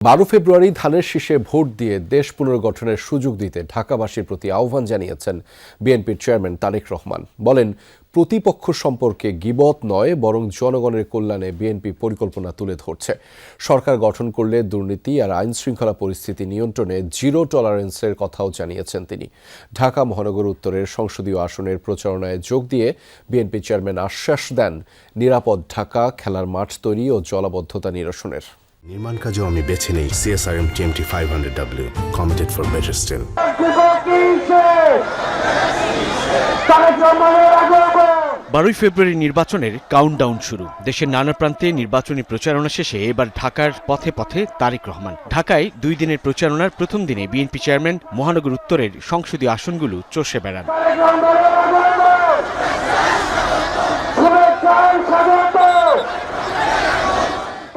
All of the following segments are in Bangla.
12 ফেব্রুয়ারি ধানের শীষে ভোট দিয়ে দেশ পুনর্গঠনের সুযোগ দিতে ঢাকাবাসীর প্রতি আহ্বান জানিয়েছেন বিএনপির চেয়ারম্যান তারেক রহমান। বলেন, প্রতিপক্ষ সম্পর্কে গীবত নয়, বরং জনগণের কল্যাণে বিএনপি পরিকল্পনা তুলে ধরছে। সরকার গঠন করলে দুর্নীতি আর আইনশৃঙ্খলা পরিস্থিতি নিয়ন্ত্রণে জিরো টলারেন্সের কথাও জানিয়েছেন তিনি। ঢাকা মহানগর উত্তরের সংসদীয় আসনের প্রচারণায় যোগ দিয়ে বিএনপি চেয়ারম্যান আশ্বাস দেন নিরাপদ ঢাকা, খেলার মাঠ তৈরি ও জলাবদ্ধতা নিরসনের। নির্মাণ কাজেও আমি বেছে নেই CSRM TMT 500W, committed for better still। 12 ফেব্রুয়ারি নির্বাচনের কাউন্টডাউন শুরু। দেশের নানা প্রান্তে নির্বাচনী প্রচারণা শেষে এবার ঢাকার পথে পথে তারেক রহমান। ঢাকায় 2 দিনের প্রচারণার প্রথম দিনে বিএনপি চেয়ারম্যান মহানগর উত্তরের সংসদীয় আসনগুলো চষে বেড়ান।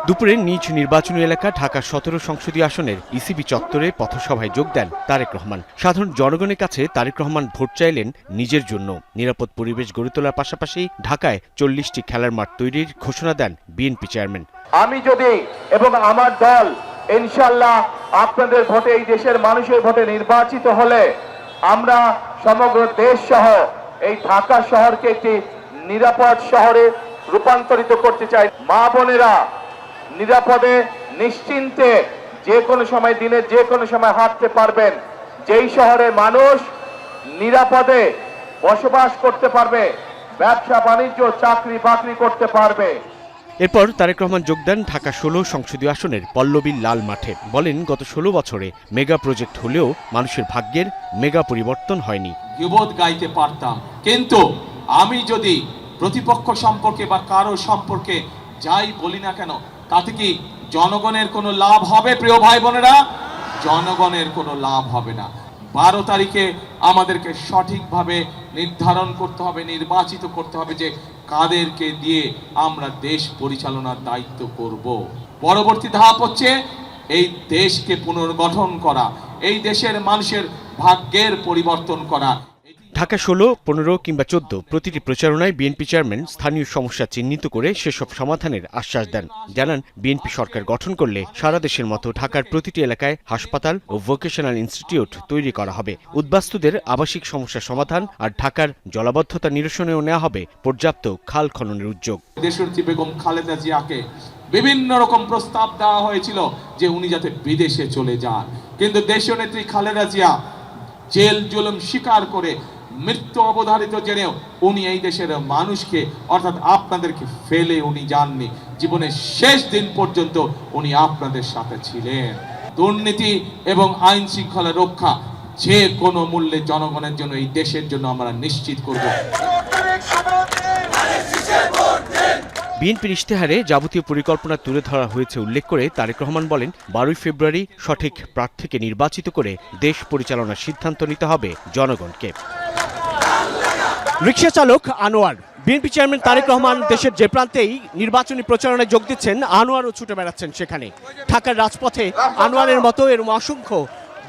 দুপুরে নিজ নির্বাচনী এলাকা ঢাকা 17 সংসদীয় আসনের ইসিবি চত্বরে পথসভায় যোগ দেন তারেক রহমান। সাধারণ জনগণের কাছে তারেক রহমান ভোট চাইলেন নিজের জন্য। নিরাপদ পরিবেশ গড়ে তোলার পাশাপাশি ঢাকায় 40টি খেলার মাঠ তৈরির ঘোষণা দেন বিএনপি চেয়ারম্যান। আমি যদি এবং আমার দল ইনশাআল্লাহ আপনাদের ভোটে, এই দেশের মানুষের ভোটে নির্বাচিত হলে আমরা সমগ্র দেশ সহ এই ঢাকা শহরকে একটি নিরাপদ শহরে রূপান্তরিত করতে চাই। মা বোনেরা নিরাপদে নিশ্চিন্তে যে কোনো সময়, দিনের যে কোনো সময় হাঁটতে পারবেন। যেই শহরে মানুষ নিরাপদে বসবাস করতে পারবে, ব্যবসা বাণিজ্য, চাকরি বাকরি করতে পারবে। এরপর তারেক রহমান যোগ দেন ঢাকা 16 সংসদীয় আসনের পল্লবীর লাল মাঠে। বলেন, গত 16 বছরে মেগা প্রজেক্ট হলেও মানুষের ভাগ্যের মেগা পরিবর্তন হয়নি। গীবত গাইতে পারতাম, কিন্তু আমি যদি প্রতিপক্ষ সম্পর্কে বা কারো সম্পর্কে যাই বলি না কেন, তাতে কি জনগণের কোনো লাভ হবে? প্রিয় ভাই বোনেরা, জনগণের কোনো লাভ হবে না। 12 তারিখে আমাদেরকে সঠিকভাবে নির্ধারণ করতে হবে, নির্বাচিত করতে হবে যে কাদেরকে দিয়ে আমরা দেশ পরিচালনার দায়িত্ব করব। পরবর্তী ধাপ হচ্ছে এই দেশকে পুনর্গঠন করা, এই দেশের মানুষের ভাগ্যের পরিবর্তন করা। ঢাকা 16, 15 কিংবা 14 প্রতিটি প্রচারণায় বিএনপি চেয়ারম্যান স্থানীয় সমস্যা চিহ্নিত করে সেসব সমাধানের আশ্বাস দেন। জানান, বিএনপি সরকার গঠন করলে সারা দেশের মতো ঢাকার প্রতিটি এলাকায় হাসপাতাল ও ভোকেশনাল ইনস্টিটিউট তৈরি করা হবে। উদ্বাস্তুদের আবাসিক সমস্যা সমাধান আর ঢাকার জলাবদ্ধতা নিরসনেও নেওয়া হবে পর্যাপ্ত খাল খননের উদ্যোগ। দেশনেত্রী বেগম খালেদা জিয়াকে বিভিন্ন রকম প্রস্তাব দেওয়া হয়েছিল যে উনি যাতে বিদেশে চলে যান, কিন্তু দেশনেত্রী খালেদা জিয়া জেল জুলুম স্বীকার করে মৃত্যু অবধারিত জেনেও উনি এই দেশের মানুষকে, অর্থাৎ আপনাদেরকে ফেলে উনি যাননি। জীবনের শেষ দিন পর্যন্ত উনি আপনাদের সাথে ছিলেন। দুর্নীতি এবং আইন শৃঙ্খলা রক্ষা যে কোনো মূল্যে জনগণের জন্য, এই দেশের জন্য আমরা নিশ্চিত করব। বিএনপির ইশতেহারে যাবতীয় পরিকল্পনা তুলে ধরা হয়েছে উল্লেখ করে তারেক রহমান বলেন, 12 ফেব্রুয়ারি সঠিক প্রার্থীকে নির্বাচিত করে দেশ পরিচালনার সিদ্ধান্ত নিতে হবে জনগণকে। রিকশা চালক আনোয়ার। বিএনপি চেয়ারম্যান তারেক রহমান দেশের যে প্রান্তেই নির্বাচনী প্রচারণায় যোগ দিচ্ছেন, আনোয়ারও ছুটে বেড়াচ্ছেন সেখানে। ঢাকার রাজপথে আনোয়ারের মতো এরকম অসংখ্য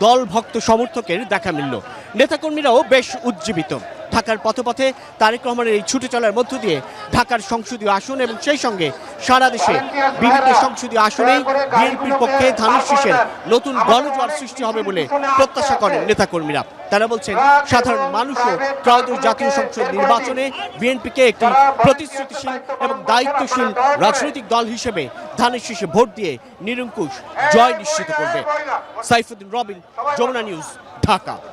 দল ভক্ত সমর্থকের দেখা মিলল। নেতাকর্মীরাও বেশ উজ্জীবিত। ঢাকার পথে পথে তারেক রহমানের এই ছুটে চলার মধ্য দিয়ে ঢাকার সংসদীয় আসন এবং সেই সঙ্গে সারা দেশে বিভিন্ন সংসদীয় আসনেই বিএনপির পক্ষে ধানের শীষের নতুন গণজোয়ার সৃষ্টি হবে বলে প্রত্যাশা করেন নেতাকর্মীরা। তারা বলছেন, সাধারণ মানুষও ত্রয়োদশ জাতীয় সংসদ নির্বাচনে বিএনপিকে একটি প্রতিশ্রুতিশীল এবং দায়িত্বশীল রাজনৈতিক দল হিসেবে ধানের শীষে ভোট দিয়ে নিরঙ্কুশ জয় নিশ্চিত করবে। সাইফুদ্দিন রবিন, যমুনা নিউজ, ঢাকা।